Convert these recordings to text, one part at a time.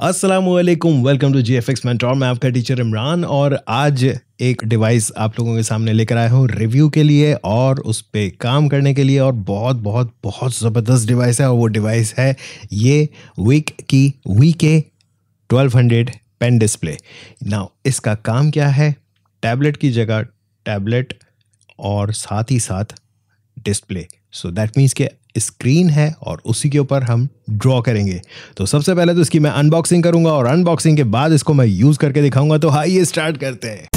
अस्सलामुअलैकुम, welcome to GFX mentor. मैं आपका टीचर इमरान और आज एक डिवाइस आप लोगों के सामने लेकर आया हूँ रिव्यू के लिए और उस पे काम करने के लिए। और बहुत बहुत बहुत ज़बरदस्त डिवाइस है और वो डिवाइस है ये वीके 1200 पेन डिस्प्ले। नाउ इसका काम क्या है? टैबलेट की जगह टैबलेट और साथ ही साथ डिस्प्ले। सो दैट मीन्स के स्क्रीन है और उसी के ऊपर हम ड्रॉ करेंगे। तो सबसे पहले तो इसकी मैं अनबॉक्सिंग करूंगा और अनबॉक्सिंग के बाद इसको मैं यूज करके दिखाऊंगा। तो आइए स्टार्ट करते हैं।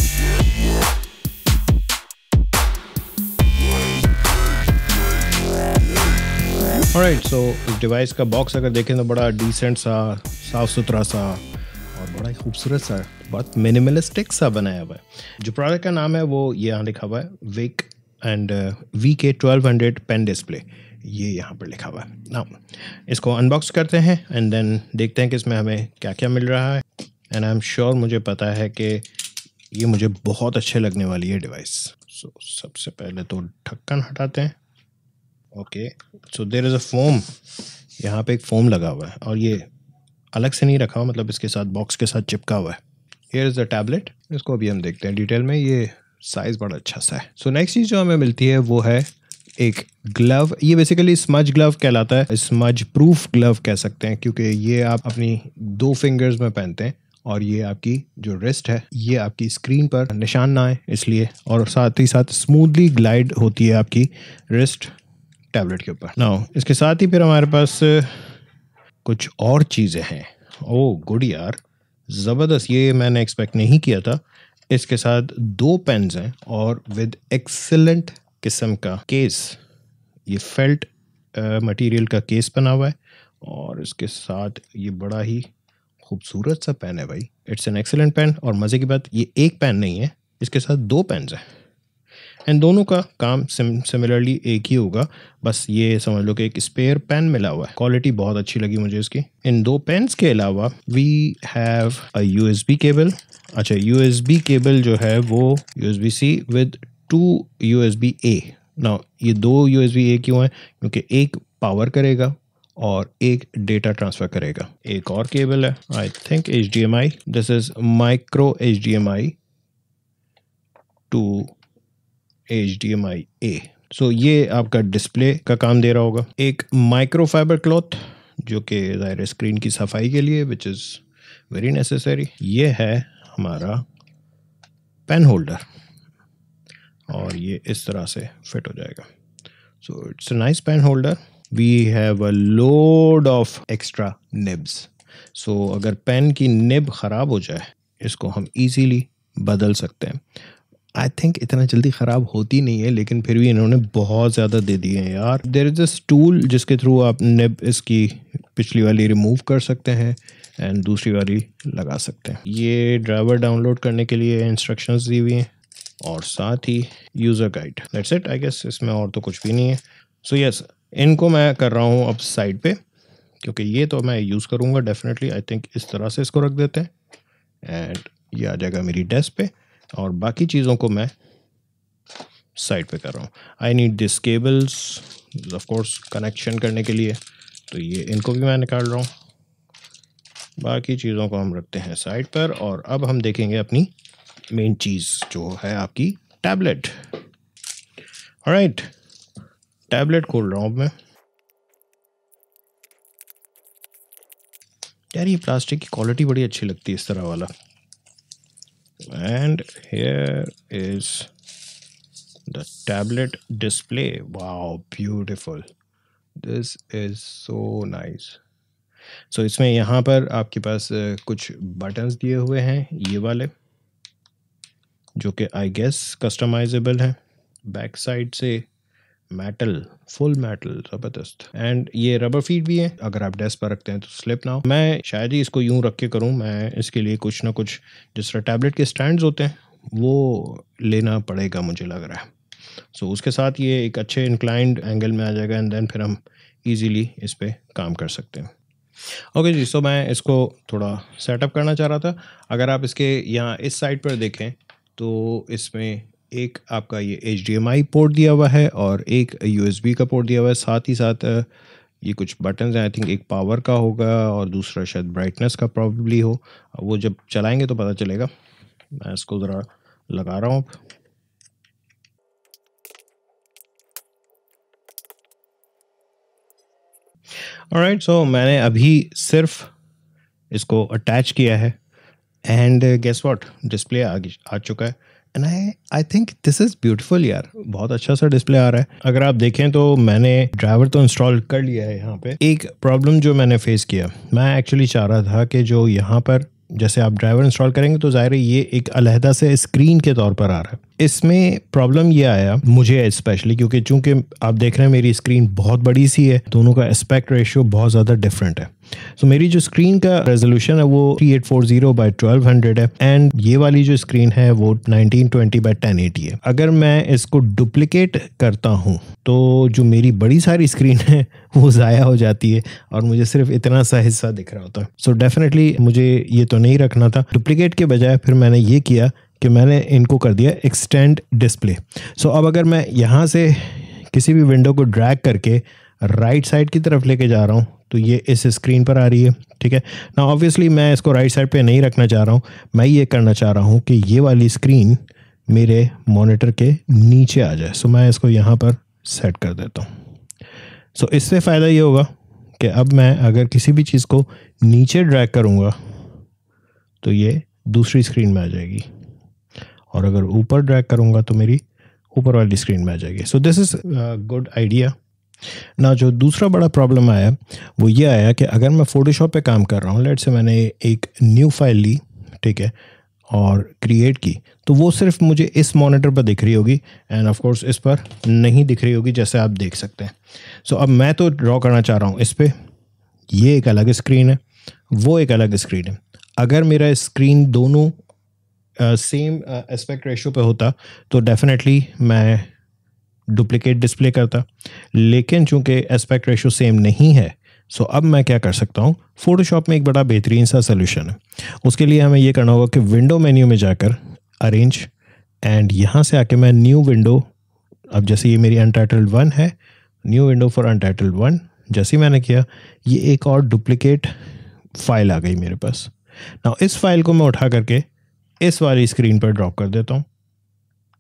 ऑलराइट, सो इस डिवाइस का बॉक्स अगर देखें तो बड़ा डिसेंट सा, साफ सुथरा सा और बड़ा ही खूबसूरत सा, बहुत मिनिमलिस्टिक सा बनाया हुआ है। जो प्रोडक्ट का नाम है वो ये यहाँ लिखा हुआ है, Veikk and VK 1200 pen display, ये यहाँ पर लिखा हुआ है। नाउ इसको अनबॉक्स करते हैं एंड देन देखते हैं कि इसमें हमें क्या क्या मिल रहा है। एंड आई एम श्योर, मुझे पता है कि ये मुझे बहुत अच्छे लगने वाली है डिवाइस। सो सबसे पहले तो ढक्कन हटाते हैं। Okay, so there is a foam, यहाँ पे एक फोम लगा हुआ है और ये अलग से नहीं रखा हुआ, मतलब इसके साथ बॉक्स के साथ चिपका हुआ है। हियर इज़ द टैबलेट, इसको अभी हम देखते हैं डिटेल में। ये साइज़ बड़ा अच्छा सा है। सो नेक्स्ट चीज़ जो हमें मिलती है वो है एक ग्लव। ये बेसिकली स्मज ग्लव कहलाता है, स्मज प्रूफ ग्लव कह सकते हैं, क्योंकि ये आप अपनी 2 फिंगर्स में पहनते हैं और ये आपकी जो रिस्ट है ये आपकी स्क्रीन पर निशान ना आए इसलिए, और साथ ही साथ स्मूथली ग्लाइड होती है आपकी रिस्ट टैबलेट के ऊपर। नाउ इसके साथ ही फिर हमारे पास कुछ और चीज़ें हैं। ओह गुड यार, ज़बरदस्त, ये मैंने एक्सपेक्ट नहीं किया था। इसके साथ 2 पेन्स हैं और विद एक्सेलेंट किस्म का केस, ये फेल्ट मटेरियल का केस बना हुआ है और इसके साथ ये बड़ा ही खूबसूरत सा पेन है भाई। It's an excellent pen. और मज़े की बात, ये एक पेन नहीं है, इसके साथ 2 पेन्स हैं एंड दोनों का काम सिमिलरली एक ही होगा, बस ये समझ लो कि एक स्पेयर पेन मिला हुआ है। क्वालिटी बहुत अच्छी लगी मुझे इसकी। इन 2 पेन्स के अलावा we have a USB cable. अच्छा, यूएसबी केबल जो है वो USB C with 2 USB A। Now ये 2 USB A क्यों है? क्योंकि एक पावर करेगा और एक डेटा ट्रांसफ़र करेगा। एक और केबल है, I think HDMI, this is micro HDMI to HDMI A। So ये आपका डिस्प्ले का काम दे रहा होगा। एक माइक्रोफाइबर क्लॉथ जो कि ज़ाहिर स्क्रीन की सफाई के लिए, विच इज़ वेरी नेसेसरी। ये है हमारा पेन होल्डर और ये इस तरह से फिट हो जाएगा। So it's a nice pen holder. We have a load of extra nibs. So अगर पेन की निब ख़राब हो जाए इसको हम इजीली बदल सकते हैं। आई थिंक इतना जल्दी ख़राब होती नहीं है, लेकिन फिर भी इन्होंने बहुत ज़्यादा दे दिए हैं यार। देयर इज़ अ टूल जिसके थ्रू आप निब इसकी पिछली वाली रिमूव कर सकते हैं एंड दूसरी वाली लगा सकते हैं। ये ड्राइवर डाउनलोड करने के लिए इंस्ट्रक्शंस दी हुई हैं और साथ ही user guide. That's it, I guess. इसमें और तो कुछ भी नहीं है। सो यस, इनको मैं कर रहा हूँ अब साइड पे, क्योंकि ये तो मैं यूज़ करूँगा डेफिनेटली। आई थिंक इस तरह से इसको रख देते हैं एंड ये आ जाएगा मेरी डेस्क पे और बाकी चीज़ों को मैं साइड पे कर रहा हूँ। I need this cables of course connection करने के लिए, तो ये इनको भी मैं निकाल रहा हूँ। बाकी चीज़ों को हम रखते हैं साइड पर और अब हम देखेंगे अपनी मेन चीज़ जो है आपकी टैबलेट। ऑलराइट, टैबलेट खोल रहा हूँ अब मैं। यार ये प्लास्टिक की क्वालिटी बड़ी अच्छी लगती है इस तरह वाला। And here is the tablet display. Wow beautiful, this is so nice. So इसमें यहाँ पर आपके पास कुछ बटन्स दिए हुए हैं, ये वाले, जो कि आई गेस कस्टमाइजेबल है। बैक साइड से मेटल, फुल मेटल, ज़बरदस्त। एंड ये रबर फीट भी है, अगर आप डेस्क पर रखते हैं तो स्लिप ना हो। मैं शायद ही इसको यूं रख के करूं, मैं इसके लिए कुछ ना कुछ जिस तरह टैबलेट के स्टैंड्स होते हैं वो लेना पड़ेगा मुझे लग रहा है। सो उसके साथ ये एक अच्छे इंक्लाइंड एंगल में आ जाएगा एंड देन फिर हम इजीली इस पर काम कर सकते हैं। ओके जी, सो मैं इसको थोड़ा सेटअप करना चाह रहा था। अगर आप इसके यहाँ इस साइड पर देखें तो इसमें एक आपका ये HDMI पोर्ट दिया हुआ है और एक USB का पोर्ट दिया हुआ है। साथ ही साथ ये कुछ बटन्स हैं, आई थिंक एक पावर का होगा और दूसरा शायद ब्राइटनेस का प्रॉब्ली हो, वो जब चलाएंगे तो पता चलेगा। मैं इसको ज़रा लगा रहा हूँ। ऑलराइट, सो मैंने अभी सिर्फ इसको अटैच किया है एंड गेस व्हाट, डिस्प्ले आ चुका है and I think this is beautiful यार, बहुत अच्छा सा डिस्प्ले आ रहा है। अगर आप देखें तो मैंने ड्राइवर तो इंस्टॉल कर लिया है। यहाँ पे एक प्रॉब्लम जो मैंने फेस किया, मैं एक्चुअली चाह रहा था कि जो यहाँ पर जैसे आप ड्राइवर इंस्टॉल करेंगे तो ज़ाहिर है ये एक अलहदा से स्क्रीन के तौर पर आ रहा है। इसमें प्रॉब्लम ये आया मुझे स्पेशली क्योंकि चूंकि आप देख रहे हैं मेरी स्क्रीन बहुत बड़ी सी है, दोनों का एस्पेक्ट रेशियो बहुत ज़्यादा डिफरेंट है। सो मेरी जो स्क्रीन का रेजोल्यूशन है वो 3840 बाई 1200 है एंड ये वाली जो स्क्रीन है वो 1920 बाई 1080 है। अगर मैं इसको डुप्लीकेट करता हूँ तो जो मेरी बड़ी सारी स्क्रीन है वो ज़ाया हो जाती है और मुझे सिर्फ इतना सा हिस्सा दिख रहा होता है। सो डेफिनेटली मुझे ये तो नहीं रखना था। डुप्लीकेट के बजाय फिर मैंने ये किया कि मैंने इनको कर दिया एक्सटेंड डिस्प्ले। सो अब अगर मैं यहाँ से किसी भी विंडो को ड्रैग करके राइट साइड की तरफ लेके जा रहा हूँ तो ये इस स्क्रीन पर आ रही है, ठीक है ना। ऑब्वियसली मैं इसको राइट साइड पे नहीं रखना चाह रहा हूँ, मैं ये करना चाह रहा हूँ कि ये वाली स्क्रीन मेरे मॉनिटर के नीचे आ जाए। सो मैं इसको यहाँ पर सेट कर देता हूँ। सो इससे फ़ायदा ये होगा कि अब मैं अगर किसी भी चीज़ को नीचे ड्रैग करूँगा तो ये दूसरी स्क्रीन में आ जाएगी और अगर ऊपर ड्रैग करूँगा तो मेरी ऊपर वाली स्क्रीन में आ जाएगी। So this is good idea ना। जो दूसरा बड़ा प्रॉब्लम आया वो ये आया कि अगर मैं फ़ोटोशॉप पे काम कर रहा हूँ, लेट से मैंने एक न्यू फाइल ली, ठीक है, और क्रिएट की, तो वो सिर्फ मुझे इस मॉनिटर पर दिख रही होगी एंड ऑफ कोर्स इस पर नहीं दिख रही होगी जैसे आप देख सकते हैं। सो अब मैं तो ड्रॉ करना चाह रहा हूँ इस पर, ये एक अलग स्क्रीन है, वो एक अलग स्क्रीन है। अगर मेरा स्क्रीन दोनों सेम एस्पेक्ट रेशियो पे होता तो डेफिनेटली मैं डुप्लीकेट डिस्प्ले करता, लेकिन चूंकि एस्पेक्ट रेशियो सेम नहीं है सो अब मैं क्या कर सकता हूँ, फ़ोटोशॉप में एक बड़ा बेहतरीन सा सोल्यूशन है। उसके लिए हमें ये करना होगा कि विंडो मेन्यू में जाकर अरेंज एंड यहाँ से आके मैं न्यू विंडो, अब जैसे ये मेरी अनटाइटल्ड 1 है, न्यू विंडो फॉर अनटाइटल्ड 1 जैसे ही मैंने किया ये एक और डुप्लीकेट फाइल आ गई मेरे पास। ना इस फाइल को मैं उठा करके इस वाली स्क्रीन पर ड्रॉप कर देता हूँ,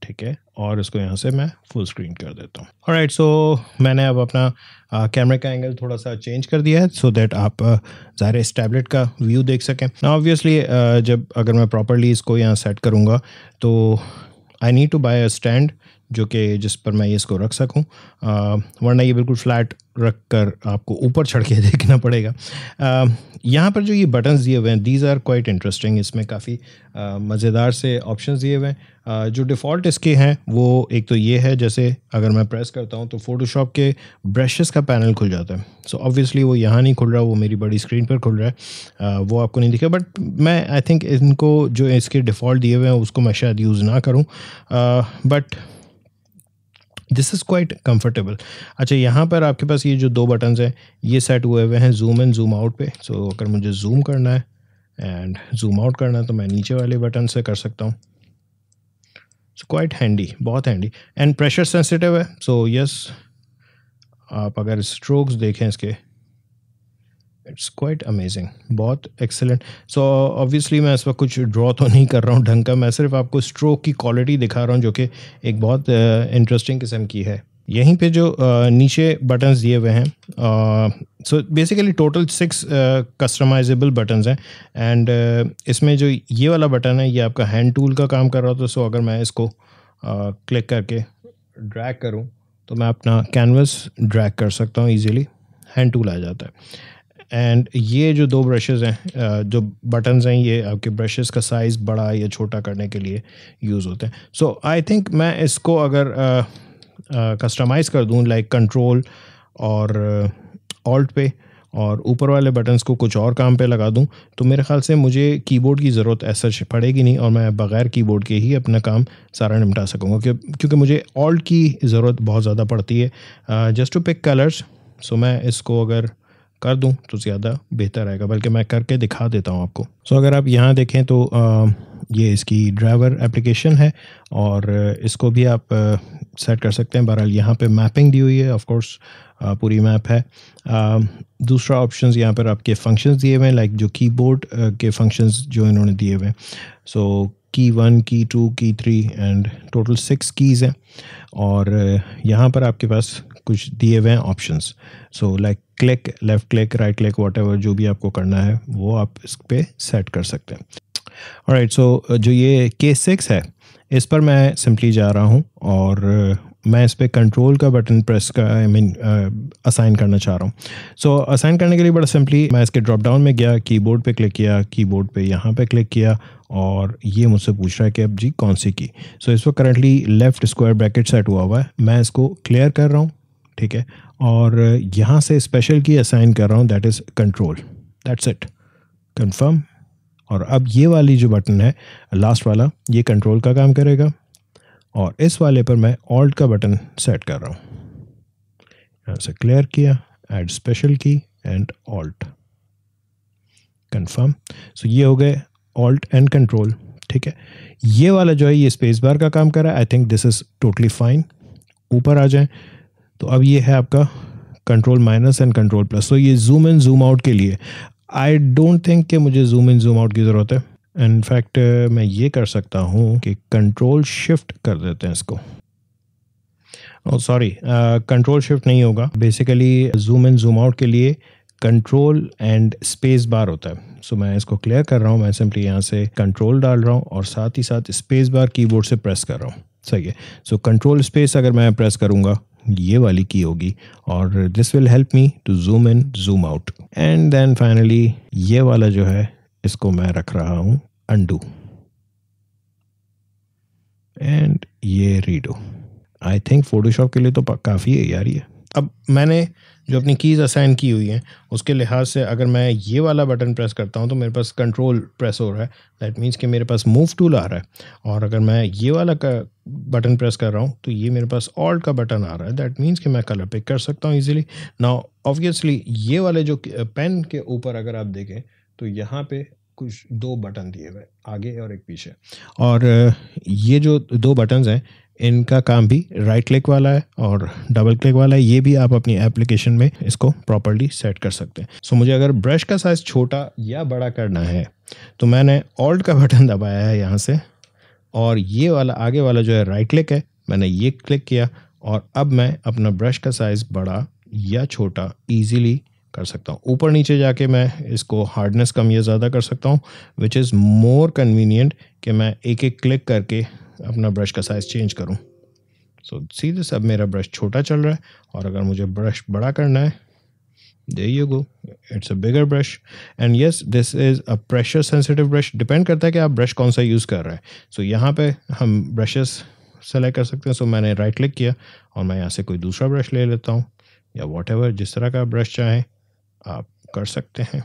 ठीक है, और इसको यहाँ से मैं फुल स्क्रीन कर देता हूँ। ऑलराइट, सो मैंने अब अपना कैमरे का एंगल थोड़ा सा चेंज कर दिया है सो दैट आप ज़ाहिर इस टैबलेट का व्यू देख सकें। ऑब्वियसली जब अगर मैं प्रॉपरली इसको यहाँ सेट करूँगा तो I need to buy a stand जो कि जिस पर मैं इसको रख सकूं, वरना ये बिल्कुल फ्लैट रख कर आपको ऊपर चढ़ के देखना पड़ेगा। यहाँ पर जो ये बटन्स दिए हुए हैं दीज आर क्वाइट इंटरेस्टिंग, इसमें काफ़ी मज़ेदार से ऑप्शंस दिए हुए हैं। जो डिफ़ॉल्ट इसके हैं वो एक तो ये है, जैसे अगर मैं प्रेस करता हूँ तो फ़ोटोशॉप के ब्रशेस का पैनल खुल जाता है। सो ऑब्वियसली वो यहाँ नहीं खुल रहा, वो मेरी बड़ी स्क्रीन पर खुल रहा है, वो आपको नहीं दिखेगा, बट मैं आई थिंक इनको जो इसके डिफ़ॉल्ट दिए हुए हैं उसको मैं शायद यूज़ ना करूँ, but this is quite comfortable. अच्छा, यहाँ पर आपके पास ये जो दो बटन्स हैं ये सेट हुए हुए हैं जूम इन जूम आउट पे। सो अगर मुझे जूम करना है एंड जूम आउट करना है तो मैं नीचे वाले बटन से कर सकता हूँ। सो क्वाइट हैंडी, बहुत हैंडी एंड प्रेशर सेंसिटिव है। सो यस, आप अगर स्ट्रोक्स देखें इसके, इट्स क्वाइट अमेजिंग, बहुत एक्सेलेंट। सो ऑब्वियसली मैं इस वक्त कुछ ड्रॉ तो नहीं कर रहा हूँ ढंग का, मैं सिर्फ आपको स्ट्रोक की क्वालिटी दिखा रहा हूँ जो कि एक बहुत इंटरेस्टिंग किस्म की है। यहीं पे जो नीचे बटन्स दिए हुए हैं, so basically total 6 customizable buttons हैं एंड इसमें जो ये वाला बटन है ये आपका हैंड टूल का काम कर रहा था। सो अगर मैं इसको क्लिक करके ड्रैग करूँ तो मैं अपना कैनवस ड्रैग कर सकता हूँ ईजीली, हैंड टूल आ जाता है। एंड ये जो दो ब्रशेज़ हैं, जो बटन्स हैं, ये आपके ब्रशेज़ का साइज़ बड़ा या छोटा करने के लिए यूज़ होते हैं। सो आई थिंक मैं इसको अगर कस्टमाइज़ कर दूं लाइक कंट्रोल और ऑल्ट पे और ऊपर वाले बटन्स को कुछ और काम पे लगा दूं तो मेरे ख्याल से मुझे कीबोर्ड की ज़रूरत ऐसा पड़ेगी नहीं और मैं बग़ैर कीबोर्ड के ही अपना काम सारा निपटा सकूँगा, क्योंकि मुझे ऑल्ट की ज़रूरत बहुत ज़्यादा पड़ती है जस्ट टू पिक कलर्स। सो मैं इसको अगर कर दूं तो ज़्यादा बेहतर रहेगा, बल्कि मैं करके दिखा देता हूं आपको। सो अगर आप यहाँ देखें तो ये इसकी ड्राइवर एप्लीकेशन है और इसको भी आप सेट कर सकते हैं। बहरहाल यहाँ पे मैपिंग दी हुई है, ऑफ कोर्स पूरी मैप है। दूसरा ऑप्शंस यहाँ पर आपके फंक्शंस दिए हुए हैं, लाइक जो कीबोर्ड के फंक्शंस जो इन्होंने दिए हुए हैं। सो की 1, की 2, की 3 एंड टोटल 6 कीज़ हैं। और यहाँ पर आपके पास कुछ दिए हुए हैं options. So like click, left click, right click, whatever जो भी आपको करना है वो आप इस पे सेट कर सकते हैं। ऑलराइट, सो जो ये K6 है इस पर मैं सिंपली जा रहा हूँ और मैं इस पर कंट्रोल का बटन प्रेस का असाइन करना चाह रहा हूँ। सो असाइन करने के लिए बड़ा सिंपली मैं इसके ड्रॉप डाउन में गया, कीबोर्ड पे क्लिक किया, कीबोर्ड पे यहाँ पे क्लिक किया और ये मुझसे पूछ रहा है कि अब जी कौन सी की। सो इस पर currently left square bracket set हुआ हुआ है, मैं इसको क्लियर कर रहा हूँ, ठीक है। और यहाँ से स्पेशल की असाइन कर रहा हूँ, that is control, that's it, confirm. और अब ये वाली जो बटन है लास्ट वाला, ये कंट्रोल का काम करेगा और इस वाले पर मैं ऑल्ट का बटन सेट कर रहा हूँ। यहाँ से क्लियर किया, ऐड स्पेशल की एंड ऑल्ट, कंफर्म। सो ये हो गए ऑल्ट एंड कंट्रोल, ठीक है। ये वाला जो है ये स्पेस बार का काम कर रहा है। I think this is totally fine. ऊपर आ जाएं तो अब ये है आपका control minus and control plus. तो ये जूम इन जूम आउट के लिए आई डोंट थिंक कि मुझे जूम इन जूम आउट की ज़रूरत है। इनफैक्ट मैं ये कर सकता हूँ कि कंट्रोल शिफ्ट कर देते हैं इसको। सॉरी, कंट्रोल शिफ्ट नहीं होगा। Basically zoom in zoom out के लिए कंट्रोल एंड स्पेस बार होता है। सो मैं इसको क्लियर कर रहा हूँ, मैं सिंपली यहाँ से कंट्रोल डाल रहा हूँ और साथ ही साथ स्पेस बार कीबोर्ड से प्रेस कर रहा हूँ, सही है। सो कंट्रोल स्पेस अगर मैं प्रेस करूँगा ये वाली की होगी और this will help me to zoom in zoom out. And then finally ये वाला जो है इसको मैं रख रहा हूँ अंडू एंड ये रीडो। आई थिंक फोटोशॉप के लिए तो काफ़ी है यार ये। अब मैंने जो अपनी कीज़ असाइन की हुई हैं उसके लिहाज से अगर मैं ये वाला बटन प्रेस करता हूँ तो मेरे पास कंट्रोल प्रेस हो रहा है, दैट मीन्स कि मेरे पास मूव टूल आ रहा है। और अगर मैं ये वाला का बटन प्रेस कर रहा हूँ तो ये मेरे पास ऑल्ट का बटन आ रहा है, दैट मीन्स कि मैं कलर पिक कर सकता हूँ ईजिली। नाउ ऑब्वियसली ये वाले जो पेन के ऊपर अगर आप देखें तो यहाँ पे कुछ 2 बटन दिए हुए, आगे और एक पीछे। और ये जो 2 बटन्स हैं इनका काम भी राइट क्लिक वाला है और डबल क्लिक वाला है। ये भी आप अपनी एप्लीकेशन में इसको प्रॉपर्ली सेट कर सकते हैं। सो मुझे अगर ब्रश का साइज़ छोटा या बड़ा करना है तो मैंने ऑल्ट का बटन दबाया है यहाँ से और ये वाला आगे वाला जो है राइट क्लिक है, मैंने ये क्लिक किया और अब मैं अपना ब्रश का साइज़ बड़ा या छोटा ईजीली कर सकता हूँ। ऊपर नीचे जाके मैं इसको हार्डनेस कम या ज़्यादा कर सकता हूँ, विच इज़ मोर कन्वीनियंट कि मैं एक एक क्लिक करके अपना ब्रश का साइज़ चेंज करूं। सो सीधे अब मेरा ब्रश छोटा चल रहा है और अगर मुझे ब्रश बड़ा करना है, there you go, it's a bigger brush. And yes, this is a pressure sensitive brush. Depend करता है कि आप ब्रश कौन सा यूज़ कर रहे हैं। सो यहाँ पे हम ब्रशेस सेलेक्ट कर सकते हैं। सो मैंने राइट क्लिक किया और मैं यहाँ से कोई दूसरा ब्रश ले लेता हूँ या वॉट जिस तरह का ब्रश चाहें आप कर सकते हैं।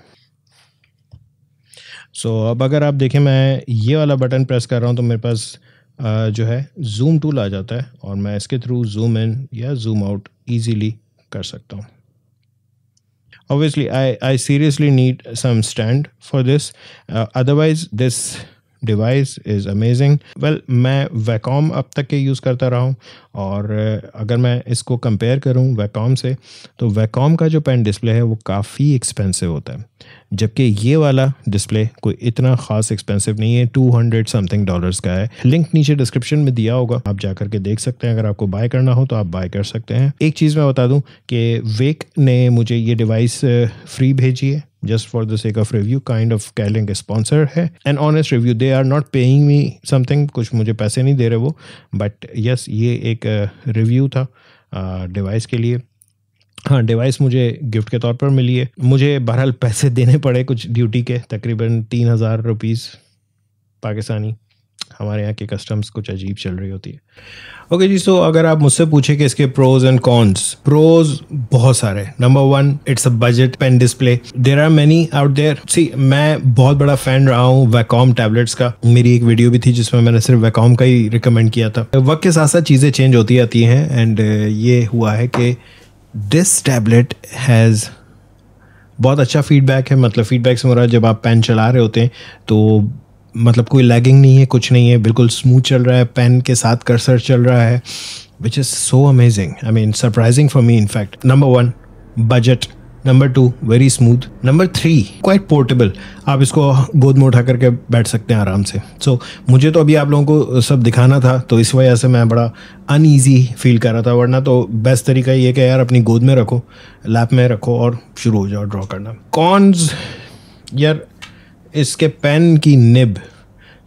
सो अब अगर आप देखें मैं ये वाला बटन प्रेस कर रहा हूँ तो मेरे पास जो है जूम टूल आ जाता है और मैं इसके थ्रू जूम इन या जूम आउट इजीली कर सकता हूँ। Obviously, I seriously need some stand for this. Otherwise, this device is amazing. Well, मैं वैकॉम अब तक के यूज़ करता रहा हूँ और अगर मैं इसको कंपेयर करूँ वैकॉम से तो वैकॉम का जो पेन डिस्प्ले है वो काफ़ी एक्सपेंसिव होता है, जबकि ये वाला डिस्प्ले कोई इतना ख़ास एक्सपेंसिव नहीं है, $200 समथिंग का है। लिंक नीचे डिस्क्रिप्शन में दिया होगा, आप जा करके देख सकते हैं। अगर आपको बाय करना हो तो आप बाय कर सकते हैं। एक चीज़ मैं बता दूं कि वेक ने मुझे ये डिवाइस फ्री भेजी है just for the sake of review, kind of कह लेंगे स्पॉन्सर है, an honest review, they are not paying me something, कुछ मुझे पैसे नहीं दे रहे वो, बट यस ये एक रिव्यू था डिवाइस के लिए। हाँ, डिवाइस मुझे गिफ्ट के तौर पर मिली है। मुझे बहरहाल पैसे देने पड़े कुछ ड्यूटी के, तकरीबन 3000 रुपीज़ पाकिस्तानी। हमारे यहाँ की कस्टम्स कुछ अजीब चल रही होती है। ओके जी, सो अगर आप मुझसे पूछे कि इसके प्रोज एंड कॉन्स, प्रोज बहुत सारे। Number 1, it's a budget pen display, there are many out there. See, मैं बहुत बड़ा फैन रहा हूँ वैकॉम टैबलेट्स का। मेरी एक वीडियो भी थी जिसमें मैंने सिर्फ वैकॉम का ही रिकमेंड किया था। वक्त के साथ साथ चीज़ें चेंज होती आती हैं एंड ये हुआ है कि दिस टैबलेट हैज़ बहुत अच्छा फीडबैक है। मतलब फीडबैक से मुराद जब आप पेन चला रहे होते हैं तो मतलब कोई लैगिंग नहीं है, कुछ नहीं है, बिल्कुल स्मूथ चल रहा है, पेन के साथ कर्सर चल रहा है, which is so amazing, I mean surprising for me in fact. Number 1 budget, number 2 very smooth, number 3 quite portable, आप इसको गोद में उठा करके बैठ सकते हैं आराम से। सो मुझे तो अभी आप लोगों को सब दिखाना था, तो इस वजह से मैं बड़ा अनईजी फील कर रहा था, वरना तो बेस्ट तरीका ये कि यार अपनी गोद में रखो, लैप में रखो और शुरू हो जाओ ड्रॉ करना। कॉन्स, यार इसके पेन की निब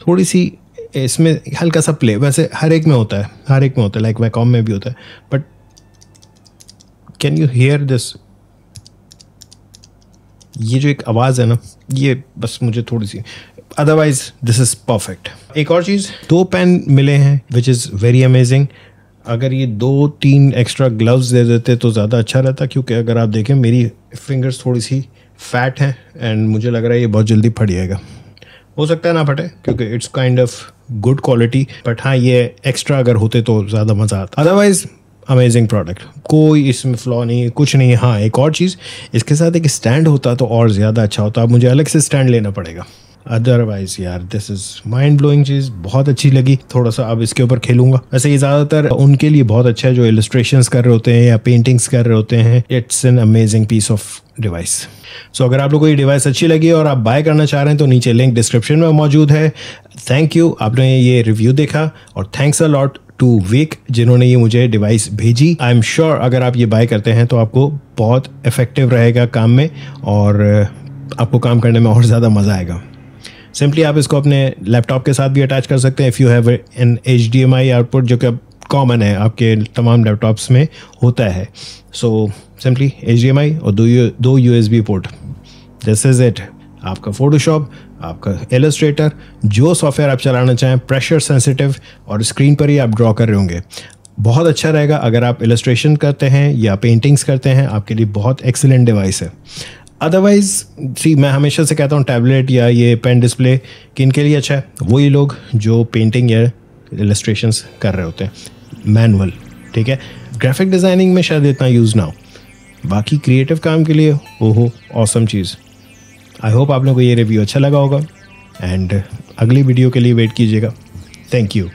थोड़ी सी, इसमें हल्का सा प्ले, वैसे हर एक में होता है, लाइक वैकॉम में भी होता है, but can you here this, ये जो एक आवाज़ है ना, ये बस मुझे थोड़ी सी, अदरवाइज दिस इज़ परफेक्ट। एक और चीज़, 2 पेन मिले हैं विच इज़ वेरी अमेजिंग। अगर ये 2-3 एक्स्ट्रा ग्लव्स दे देते तो ज़्यादा अच्छा रहता, क्योंकि अगर आप देखें मेरी फिंगर्स थोड़ी सी फैट हैं एंड मुझे लग रहा है ये बहुत जल्दी फट जाएगा। हो सकता है ना फटे, क्योंकि it's kind of good quality, but हाँ ये एक्स्ट्रा अगर होते तो ज़्यादा मज़ा आता। अदरवाइज अमेजिंग प्रोडक्ट, कोई इसमें फ्लॉ नहीं है, कुछ नहीं है। हाँ एक और चीज़, इसके साथ एक स्टैंड होता तो और ज़्यादा अच्छा होता, अब मुझे अलग से स्टैंड लेना पड़ेगा। अदरवाइज यार दिस इज़ माइंड ब्लोइंग चीज़, बहुत अच्छी लगी। थोड़ा सा अब इसके ऊपर खेलूंगा। वैसे ये ज़्यादातर उनके लिए बहुत अच्छा है जो इलस्ट्रेशंस कर रहे होते हैं या पेंटिंग्स कर रहे होते हैं। It's an amazing piece of device. So अगर आप लोगों को ये डिवाइस अच्छी लगी और आप बाय करना चाह रहे हैं तो नीचे लिंक डिस्क्रिप्शन में मौजूद है। थैंक यू, आपने ये रिव्यू देखा, और thanks a lot to Veikk जिन्होंने ये मुझे डिवाइस भेजी। आई एम श्योर अगर आप ये बाय करते हैं तो आपको बहुत इफेक्टिव रहेगा काम में, और आपको काम करने में और ज़्यादा मज़ा आएगा। सिंपली आप इसको अपने लैपटॉप के साथ भी अटैच कर सकते हैं if you have an HDMI output, जो कि अब कॉमन है आपके तमाम लैपटॉप्स में होता है। सो सिंपली HDMI और दो USB port, this is it. आपका फोटोशॉप, आपका इलस्ट्रेटर, जो सॉफ्टवेयर आप चलाना चाहें, प्रेशर सेंसिटिव, और स्क्रीन पर ही आप ड्रॉ कर रहे होंगे, बहुत अच्छा रहेगा। अगर आप इलस्ट्रेशन करते हैं या पेंटिंग्स करते हैं, आपके लिए बहुत एक्सीलेंट डिवाइस है। अदरवाइज सी, मैं हमेशा से कहता हूँ टैबलेट या ये पेन डिस्प्ले किन के लिए अच्छा है, वही लोग जो पेंटिंग या इलस्ट्रेशंस कर रहे होते हैं मैनुअल, ठीक है। ग्राफिक डिज़ाइनिंग में शायद इतना यूज़ ना हो, बाकी क्रिएटिव काम के लिए ओहो ऑसम चीज़। आई होप आप लोगों को ये रिव्यू अच्छा लगा होगा, एंड अगली वीडियो के लिए वेट कीजिएगा। Thank you.